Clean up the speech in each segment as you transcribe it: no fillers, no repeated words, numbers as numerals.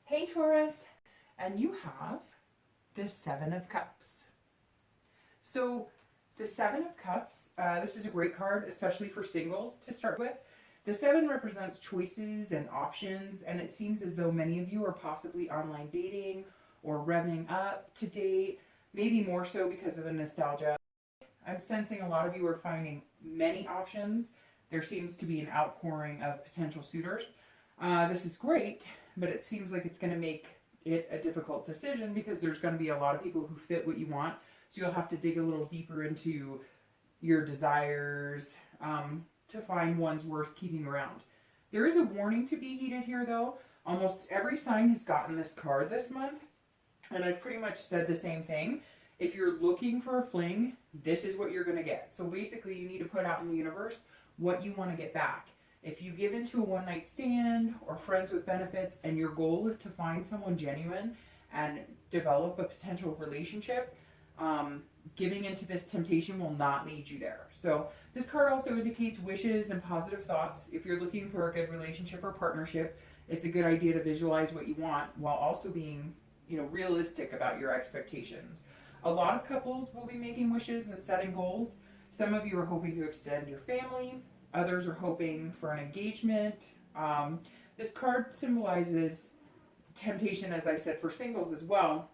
Hey Taurus, and you have the Seven of Cups. So the Seven of Cups, this is a great card, especially for singles to start with. The Seven represents choices and options, and it seems as though many of you are possibly online dating or revving up to date, maybe more so because of the nostalgia. I'm sensing a lot of you are finding many options. There seems to be an outpouring of potential suitors. This is great, but it seems like it's going to make it a difficult decision because there's going to be a lot of people who fit what you want. So you'll have to dig a little deeper into your desires to find ones worth keeping around. There is a warning to be heeded here, though. Almost every sign has gotten this card this month, and I've pretty much said the same thing. If you're looking for a fling, this is what you're going to get. So basically, you need to put out in the universe what you want to get back. If you give into a one-night stand or friends with benefits and your goal is to find someone genuine and develop a potential relationship, giving into this temptation will not lead you there. So this card also indicates wishes and positive thoughts. If you're looking for a good relationship or partnership, it's a good idea to visualize what you want while also being, realistic about your expectations. A lot of couples will be making wishes and setting goals. Some of you are hoping to extend your family. Others are hoping for an engagement. This card symbolizes temptation, as I said, for singles as well.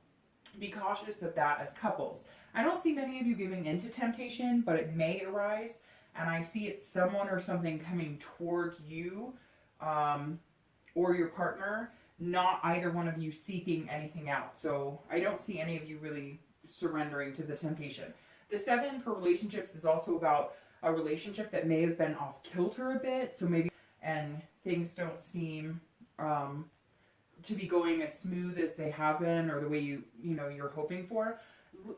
Be cautious of that as couples. I don't see many of you giving into temptation, but it may arise, and I see it's someone or something coming towards you or your partner, not either one of you seeking anything out. So I don't see any of you really surrendering to the temptation. The Seven for relationships is also about a relationship that may have been off kilter a bit, so maybe and things don't seem to be going as smooth as they have been or the way you're hoping for.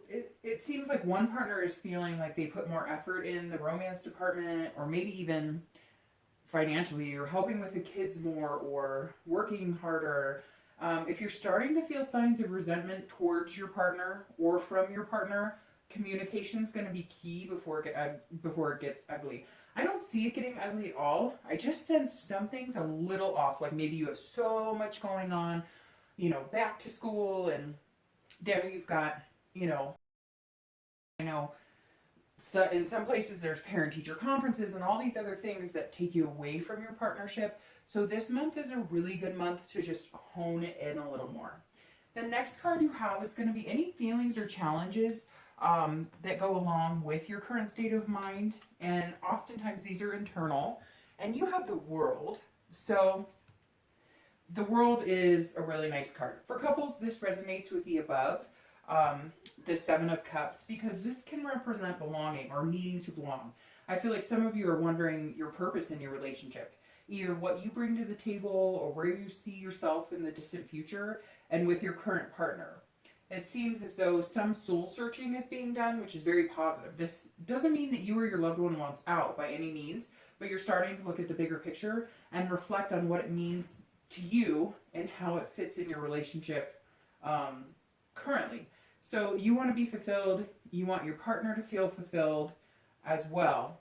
It seems like one partner is feeling like they put more effort in the romance department, or maybe even financially, or helping with the kids more, or working harder. If you're starting to feel signs of resentment towards your partner or from your partner, communication is going to be key before it gets ugly. I don't see it getting ugly at all. I just sense something's a little off. Like maybe you have so much going on, back to school, and there you've got, I know so in some places there's parent-teacher conferences and all these other things that take you away from your partnership. So this month is a really good month to just hone it in a little more. The next card you have is going to be any feelings or challenges that go along with your current state of mind, and oftentimes these are internal. And you have the World. So the World is a really nice card. For couples, this resonates with the above, the Seven of Cups, because this can represent belonging or needing to belong. I feel like some of you are wondering your purpose in your relationship, either what you bring to the table or where you see yourself in the distant future and with your current partner. It seems as though some soul searching is being done, which is very positive. This doesn't mean that you or your loved one wants out by any means, but you're starting to look at the bigger picture and reflect on what it means to you and how it fits in your relationship currently. So you want to be fulfilled. You want your partner to feel fulfilled as well.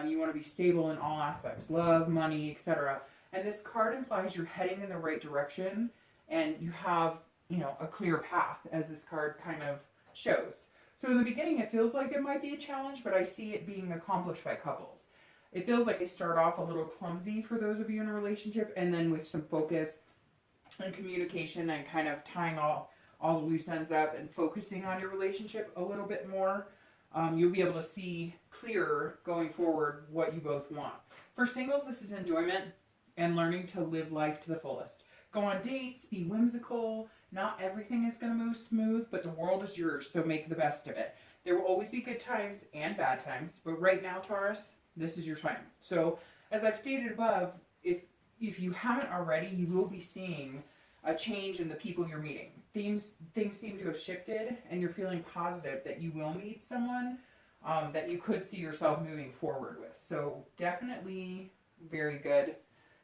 You want to be stable in all aspects, love, money, etc. And this card implies you're heading in the right direction and you have a clear path, as this card kind of shows. So in the beginning, it feels like it might be a challenge, but I see it being accomplished by couples. It feels like they start off a little clumsy for those of you in a relationship, and then with some focus and communication and kind of tying all the loose ends up and focusing on your relationship a little bit more, you'll be able to see clearer going forward what you both want. For singles, this is enjoyment and learning to live life to the fullest. Go on dates, be whimsical. Not everything is going to move smooth, but the world is yours, so make the best of it. There will always be good times and bad times, but right now, Taurus, this is your time. So, as I've stated above, if you haven't already, you will be seeing a change in the people you're meeting. Things seem to have shifted, and you're feeling positive that you will meet someone that you could see yourself moving forward with. So, definitely very good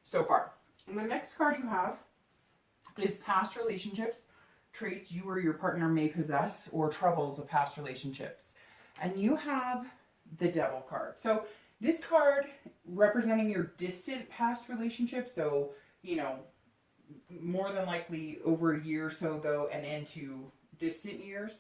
so far. And the next card you have is past relationships, traits you or your partner may possess, or troubles of past relationships. And you have the Devil card. So this card representing your distant past relationship, so more than likely over a year or so ago and into distant years,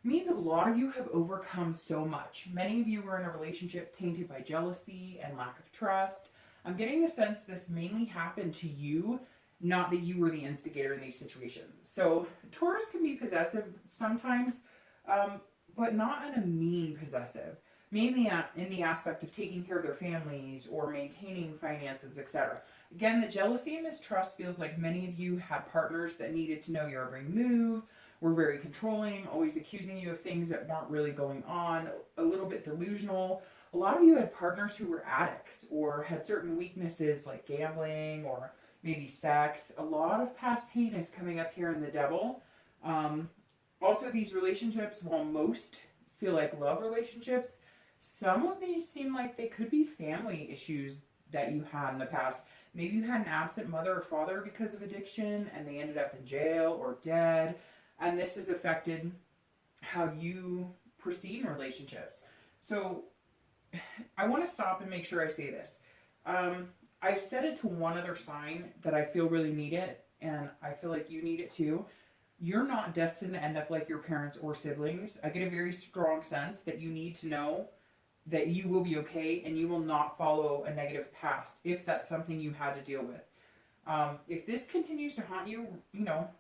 means a lot of you have overcome so much. Many of you were in a relationship tainted by jealousy and lack of trust. I'm getting the sense this mainly happened to you, not that you were the instigator in these situations. So Taurus can be possessive sometimes, but not in a mean possessive. Mainly in the aspect of taking care of their families or maintaining finances, etc. Again, the jealousy and mistrust feels like many of you had partners that needed to know your every move, were very controlling, always accusing you of things that weren't really going on, a little bit delusional. A lot of you had partners who were addicts or had certain weaknesses like gambling or maybe sex. A lot of past pain is coming up here in the devil. Also, these relationships, while most feel like love relationships, some of these seem like they could be family issues that you had in the past. Maybe you had an absent mother or father because of addiction and they ended up in jail or dead. And this has affected how you proceed in relationships. So I want to stop and make sure I say this. I've said it to one other sign that I feel really need it, and I feel like you need it too. You're not destined to end up like your parents or siblings. I get a very strong sense that you need to know that you will be okay and you will not follow a negative past if that's something you had to deal with. If this continues to haunt you,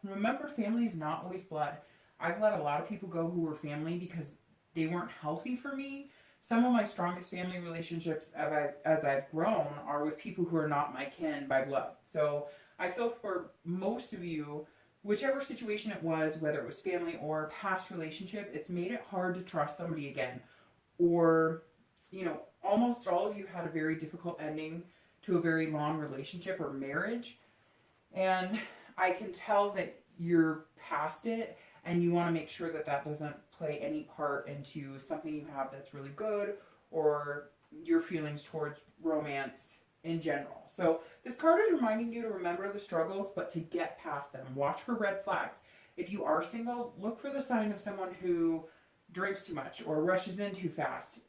remember family is not always blood. I've let a lot of people go who were family because they weren't healthy for me. Some of my strongest family relationships as I've grown are with people who are not my kin by blood. So I feel for most of you, whichever situation it was, whether it was family or past relationship, it's made it hard to trust somebody again. Or, almost all of you had a very difficult ending to a very long relationship or marriage. And I can tell that you're past it and you want to make sure that that doesn't play any part into something you have that's really good or your feelings towards romance in general. So this card is reminding you to remember the struggles, but to get past them. Watch for red flags. If you are single, look for the sign of someone who drinks too much or rushes in too fast.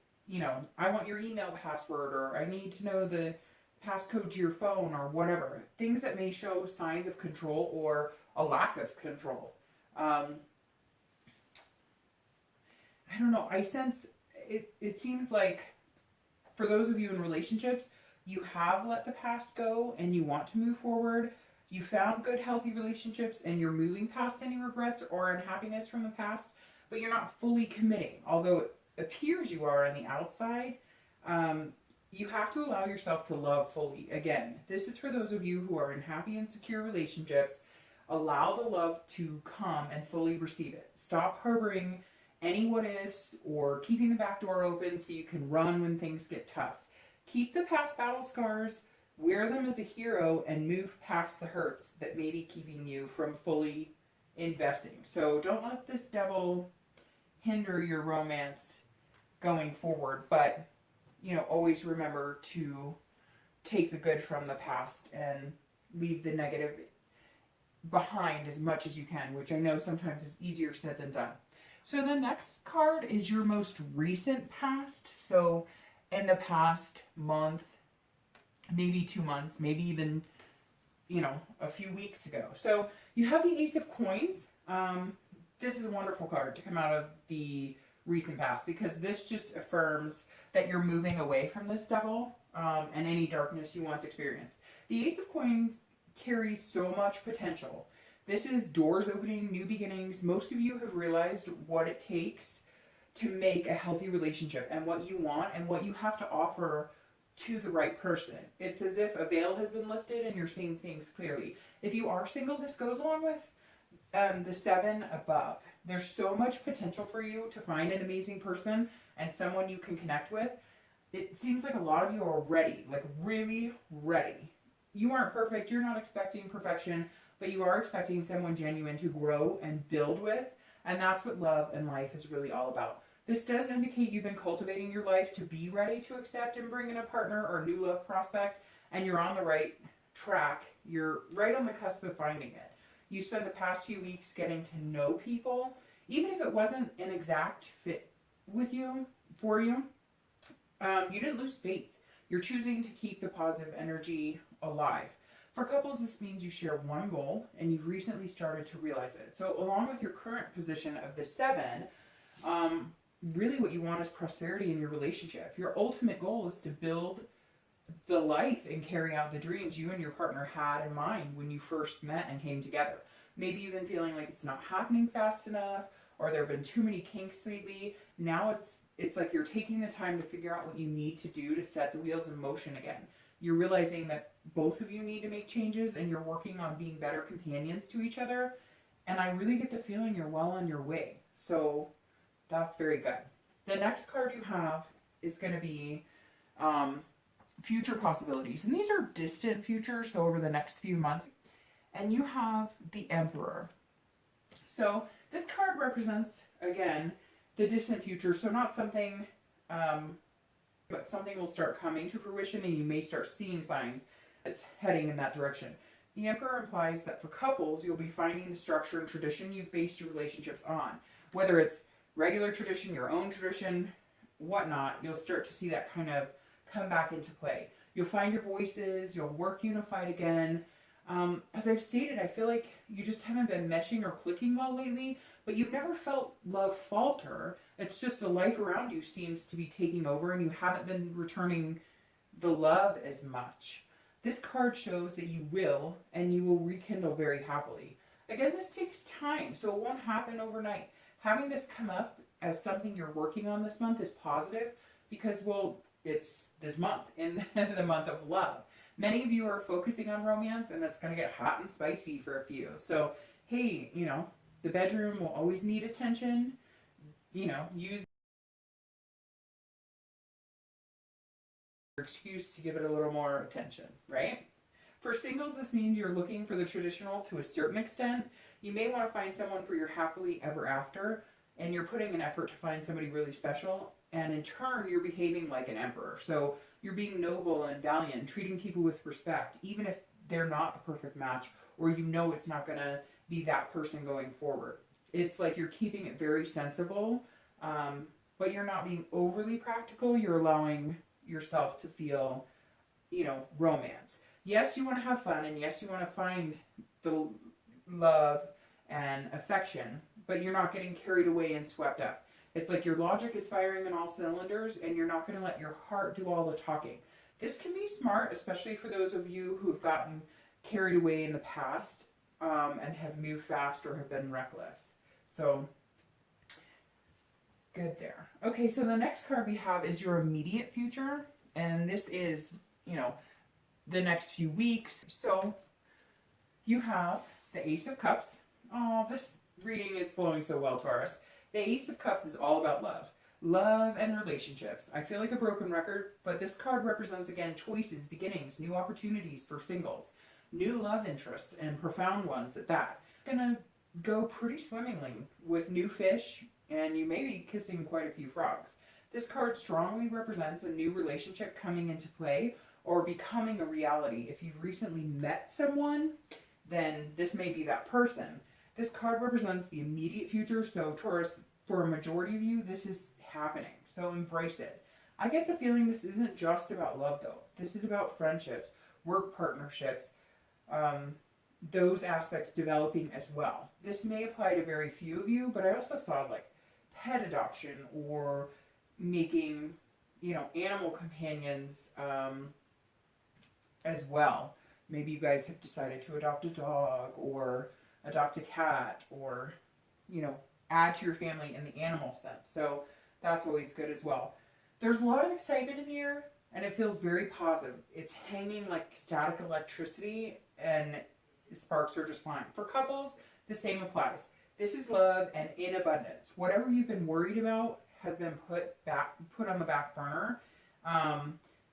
I want your email password, or I need to know the passcode to your phone, or whatever. Things that may show signs of control or a lack of control. I don't know. I sense it seems like for those of you in relationships, you have let the past go and you want to move forward. You found good, healthy relationships and you're moving past any regrets or unhappiness from the past, but you're not fully committing. Although it appears you are on the outside, you have to allow yourself to love fully. Again, this is for those of you who are in happy and secure relationships. Allow the love to come and fully receive it. Stop harboring any what ifs or keeping the back door open so you can run when things get tough. Keep the past battle scars, wear them as a hero, and move past the hurts that may be keeping you from fully investing. So don't let this devil hinder your romance going forward, but always remember to take the good from the past and leave the negative behind as much as you can, which I know sometimes is easier said than done. So the next card is your most recent past. So in the past month, maybe 2 months, maybe even, a few weeks ago. So you have the Ace of Coins. This is a wonderful card to come out of the recent past because this just affirms that you're moving away from this devil and any darkness you once experienced. The Ace of Coins carries so much potential. This is doors opening, new beginnings. Most of you have realized what it takes to make a healthy relationship and what you want and what you have to offer to the right person. It's as if a veil has been lifted and you're seeing things clearly. If you are single, this goes along with the 7 above. There's so much potential for you to find an amazing person and someone you can connect with. It seems like a lot of you are ready, like really ready. You aren't perfect. You're not expecting perfection, but you are expecting someone genuine to grow and build with. And that's what love and life is really all about. This does indicate you've been cultivating your life to be ready to accept and bring in a partner or a new love prospect, and you're on the right track. You're right on the cusp of finding it. You spent the past few weeks getting to know people, even if it wasn't an exact fit with you, for you. You didn't lose faith. You're choosing to keep the positive energy alive. For couples, this means you share one goal and you've recently started to realize it. So along with your current position of the 7, really what you want is prosperity in your relationship. Your ultimate goal is to build the life and carry out the dreams you and your partner had in mind when you first met and came together. Maybe you've been feeling like it's not happening fast enough, or there have been too many kinks lately. Now it's like you're taking the time to figure out what you need to do to set the wheels in motion again. You're realizing that both of you need to make changes, and you're working on being better companions to each other. And I really get the feeling you're well on your way. So that's very good. The next card you have is going to be future possibilities. And these are distant future, so over the next few months. And you have the Emperor. So this card represents, again, the distant future. So not something, but something will start coming to fruition, and you may start seeing signs it's heading in that direction. The Emperor implies that for couples, you'll be finding the structure and tradition you've based your relationships on. Whether it's regular tradition, your own tradition, whatnot, you'll start to see that kind of come back into play. You'll find your voices, you'll work unified again. As I've stated, I feel like you just haven't been meshing or clicking well lately, but you've never felt love falter. It's just the life around you seems to be taking over, and you haven't been returning the love as much. This card shows that you will, and you will rekindle very happily. Again, this takes time, so it won't happen overnight. Having this come up as something you're working on this month is positive because, well, it's this month, in the month of love. Many of you are focusing on romance, and that's going to get hot and spicy for a few. So, hey, the bedroom will always need attention. Use your excuse to give it a little more attention, right? For singles, this means you're looking for the traditional to a certain extent. You may want to find someone for your happily ever after, and you're putting an effort to find somebody really special, and in turn, you're behaving like an emperor. So you're being noble and valiant, treating people with respect, even if they're not the perfect match, or it's not going to be that person going forward. It's like you're keeping it very sensible, but you're not being overly practical. You're allowing yourself to feel, romance. Yes, you want to have fun, and yes, you want to find the love and affection, but you're not getting carried away and swept up. It's like your logic is firing on all cylinders, and you're not going to let your heart do all the talking. This can be smart, especially for those of you who have gotten carried away in the past and have moved fast or have been reckless. So, good there. Okay, so the next card we have is your immediate future, and this is, the next few weeks. So, you have the Ace of Cups. Oh, this reading is flowing so well, Taurus. The Ace of Cups is all about love and relationships. I feel like a broken record, but this card represents, again, choices, beginnings, new opportunities for singles, new love interests, and profound ones at that. Gonna go pretty swimmingly with new fish, and you may be kissing quite a few frogs. This card strongly represents a new relationship coming into play or becoming a reality. If you've recently met someone, then this may be that person. This card represents the immediate future, so Taurus, for a majority of you, this is happening. So embrace it. I get the feeling this isn't just about love, though. This is about friendships, work partnerships, those aspects developing as well. This may apply to very few of you, but I also saw pet adoption or making, animal companions as well. Maybe you guys have decided to adopt a dog or adopt a cat or, add to your family in the animal sense. So that's always good as well. There's a lot of excitement in the air, and it feels very positive. It's hanging like static electricity, and sparks are just flying. For couples, the same applies. This is love and in abundance. Whatever you've been worried about has been put on the back burner.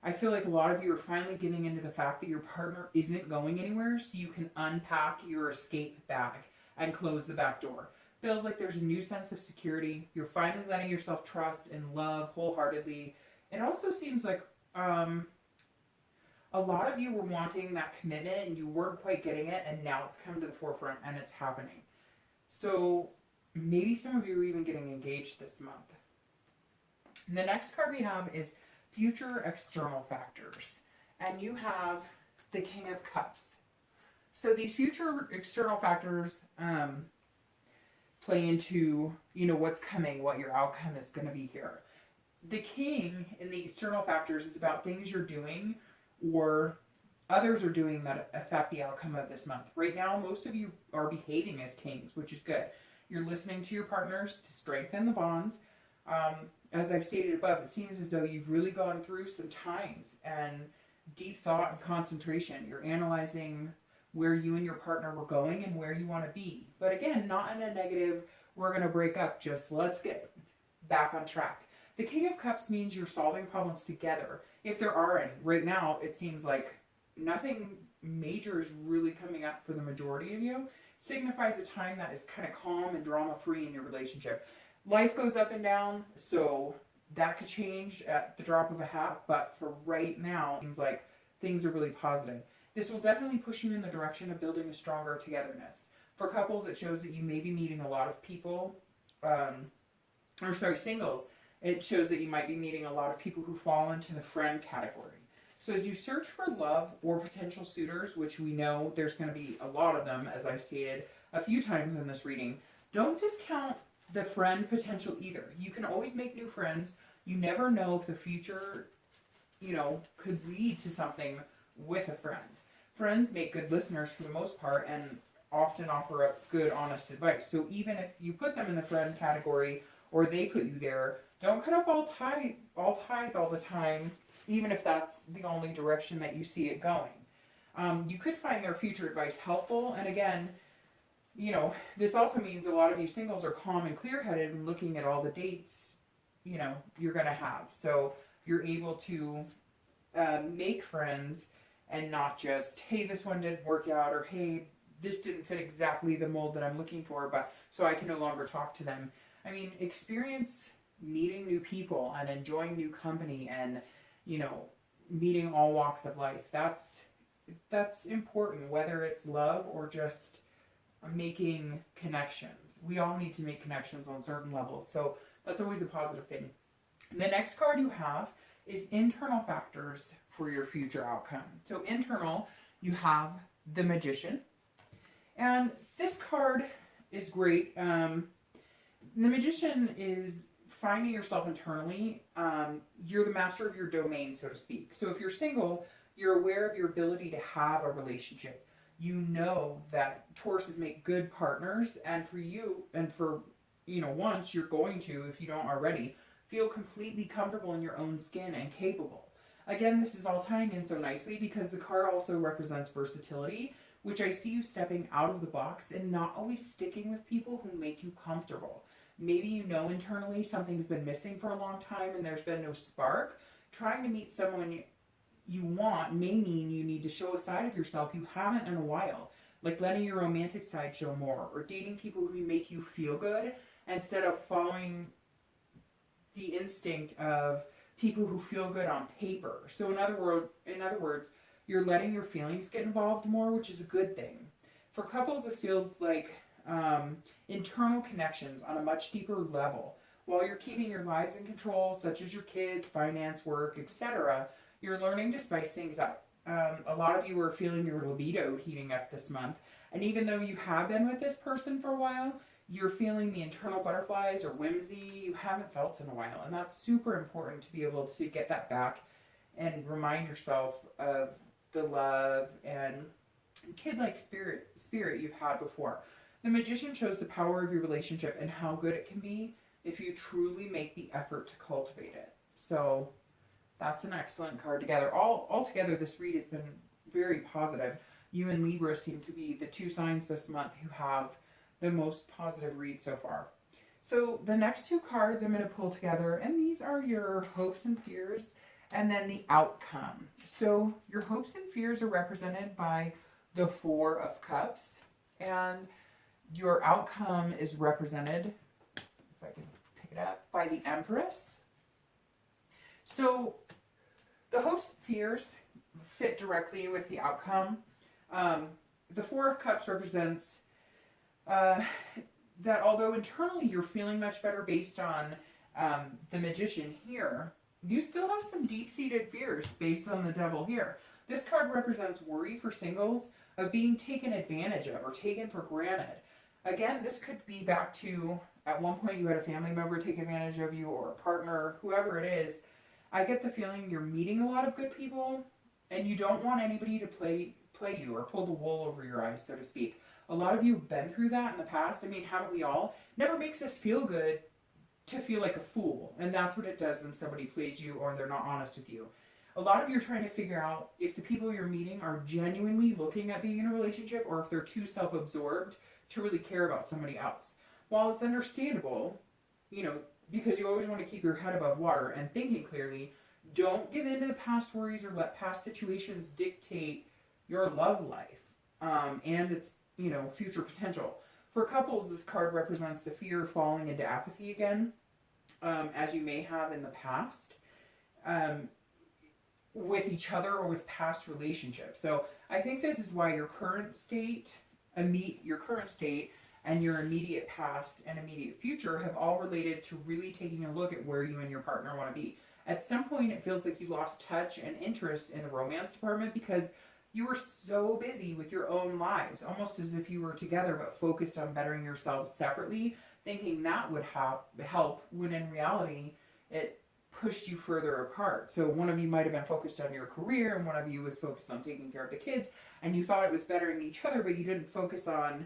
I feel like a lot of you are finally giving into the fact that your partner isn't going anywhere, so you can unpack your escape bag and close the back door. Feels like there's a new sense of security. You're finally letting yourself trust and love wholeheartedly. It also seems like a lot of you were wanting that commitment and you weren't quite getting it, and now it's come to the forefront and it's happening. So maybe some of you are even getting engaged this month. And the next card we have is future external factors. And you have the King of Cups. So these future external factors play into, you know, what's coming, what your outcome is going to be here. The king in the external factors is about things you're doing or others are doing that affect the outcome of this month. Right now, most of you are behaving as kings, which is good. You're listening to your partners to strengthen the bonds. As I've stated above, it seems as though you've really gone through some times and deep thought and concentration. You're analyzing where you and your partner were going and where you want to be. But again, not in a negative, we're going to break up, just let's get back on track. The King of Cups means you're solving problems together, if there are any. Right now, it seems like nothing major is really coming up for the majority of you. Signifies a time that is kind of calm and drama-free in your relationship. Life goes up and down, so that could change at the drop of a hat, but for right now, it seems like things are really positive. This will definitely push you in the direction of building a stronger togetherness. For couples, it shows that you may be meeting a lot of people, singles. It shows that you might be meeting a lot of people who fall into the friend category. So as you search for love or potential suitors, which we know there's going to be a lot of them, as I've stated a few times in this reading, don't discount the friend potential either. You can always make new friends. You never know if the future, you know, could lead to something with a friend. Friends make good listeners for the most part and often offer up good, honest advice. So even if you put them in the friend category or they put you there, don't cut off all ties all the time, even if that's the only direction that you see it going. You could find their future advice helpful. And again, you know, this also means a lot of you singles are calm and clear-headed and looking at all the dates, you know, you're going to have. So you're able to make friends and not just, hey, this one didn't work out, or hey, this didn't fit exactly the mold that I'm looking for, but so I can no longer talk to them. I mean, experience meeting new people and enjoying new company and, you know, meeting all walks of life. That's important, whether it's love or just making connections. We all need to make connections on certain levels, so that's always a positive thing. The next card you have is internal factors for your future outcome. So internal, you have the Magician, and this card is great. The Magician is finding yourself internally. You're the master of your domain, so to speak. So if you're single, you're aware of your ability to have a relationship. You know that Tauruses make good partners, and for you, and for, you know, once you're going to, if you don't already, feel completely comfortable in your own skin and capable. Again, this is all tying in so nicely because the card also represents versatility, which I see you stepping out of the box and not always sticking with people who make you comfortable. Maybe you know internally something's been missing for a long time and there's been no spark. Trying to meet someone you want may mean you need to show a side of yourself you haven't in a while, like letting your romantic side show more, or dating people who make you feel good instead of following the instinct of people who feel good on paper. So in other words, you're letting your feelings get involved more, which is a good thing. For couples, this feels like internal connections on a much deeper level. While you're keeping your lives in control, such as your kids, finance, work, etc., you're learning to spice things up. A lot of you are feeling your libido heating up this month. And even though you have been with this person for a while, you're feeling the internal butterflies or whimsy you haven't felt in a while. And that's super important to be able to get that back and remind yourself of the love and kid-like spirit you've had before. The Magician shows the power of your relationship and how good it can be if you truly make the effort to cultivate it. So that's an excellent card together. Altogether, this read has been very positive. You and Libra seem to be the two signs this month who have the most positive read so far. So the next two cards I'm going to pull together, and these are your hopes and fears, and then the outcome. So your hopes and fears are represented by the Four of Cups, and your outcome is represented, if I can pick it up, by the Empress. So the hopes and fears fit directly with the outcome. The Four of Cups represents that although internally you're feeling much better based on the Magician here, you still have some deep-seated fears based on the Devil here. This card represents worry for singles, of being taken advantage of or taken for granted. Again, this could be back to at one point you had a family member take advantage of you or a partner, whoever it is. I get the feeling you're meeting a lot of good people and you don't want anybody to play you or pull the wool over your eyes, so to speak. A lot of you have been through that in the past. I mean, haven't we all? Never makes us feel good to feel like a fool. And that's what it does when somebody plays you or they're not honest with you. A lot of you are trying to figure out if the people you're meeting are genuinely looking at being in a relationship or if they're too self-absorbed to really care about somebody else. While it's understandable, because you always want to keep your head above water and thinking clearly, don't give in to the past worries or let past situations dictate your love life and its future potential. For couples, this card represents the fear of falling into apathy again, as you may have in the past, with each other or with past relationships. So I think this is why your current state and your immediate past and immediate future have all related to really taking a look at where you and your partner want to be. At some point, it feels like you lost touch and interest in the romance department because you were so busy with your own lives, almost as if you were together but focused on bettering yourselves separately, thinking that would help, when in reality, it pushed you further apart. So one of you might have been focused on your career and one of you was focused on taking care of the kids, and you thought it was bettering each other, but you didn't focus on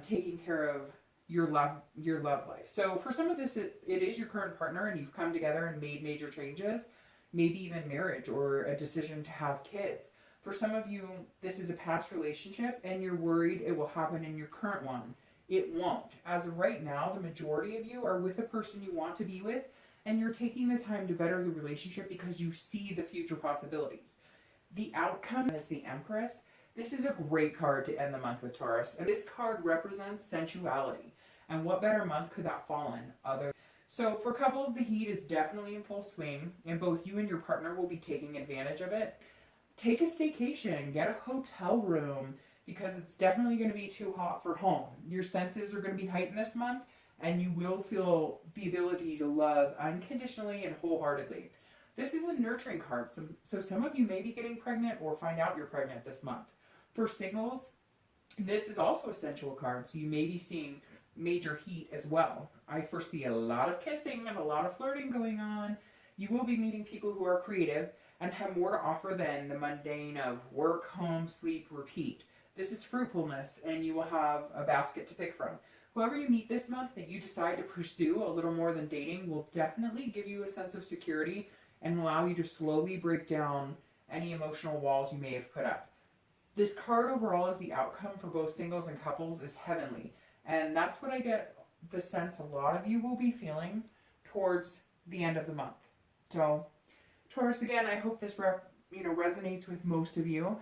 taking care of your love life. So for some of this, it is your current partner and you've come together and made major changes, maybe even marriage or a decision to have kids. For some of you, this is a past relationship and you're worried it will happen in your current one. It won't. As of right now, the majority of you are with a person you want to be with and you're taking the time to better the relationship because you see the future possibilities. The outcome is the Empress. This is a great card to end the month with, Taurus. And this card represents sensuality. And what better month could that fall in? So for couples, the heat is definitely in full swing, and both you and your partner will be taking advantage of it. Take a staycation, get a hotel room, because it's definitely going to be too hot for home. Your senses are going to be heightened this month, and you will feel the ability to love unconditionally and wholeheartedly. This is a nurturing card, so some of you may be getting pregnant or find out you're pregnant this month. For singles, this is also a sensual card, so you may be seeing major heat as well. I foresee a lot of kissing and a lot of flirting going on. You will be meeting people who are creative and have more to offer than the mundane of work, home, sleep, repeat. This is fruitfulness, and you will have a basket to pick from. Whoever you meet this month that you decide to pursue a little more than dating will definitely give you a sense of security and allow you to slowly break down any emotional walls you may have put up. This card overall as the outcome for both singles and couples is heavenly. And that's what I get the sense a lot of you will be feeling towards the end of the month. So, Taurus, again, I hope this resonates with most of you.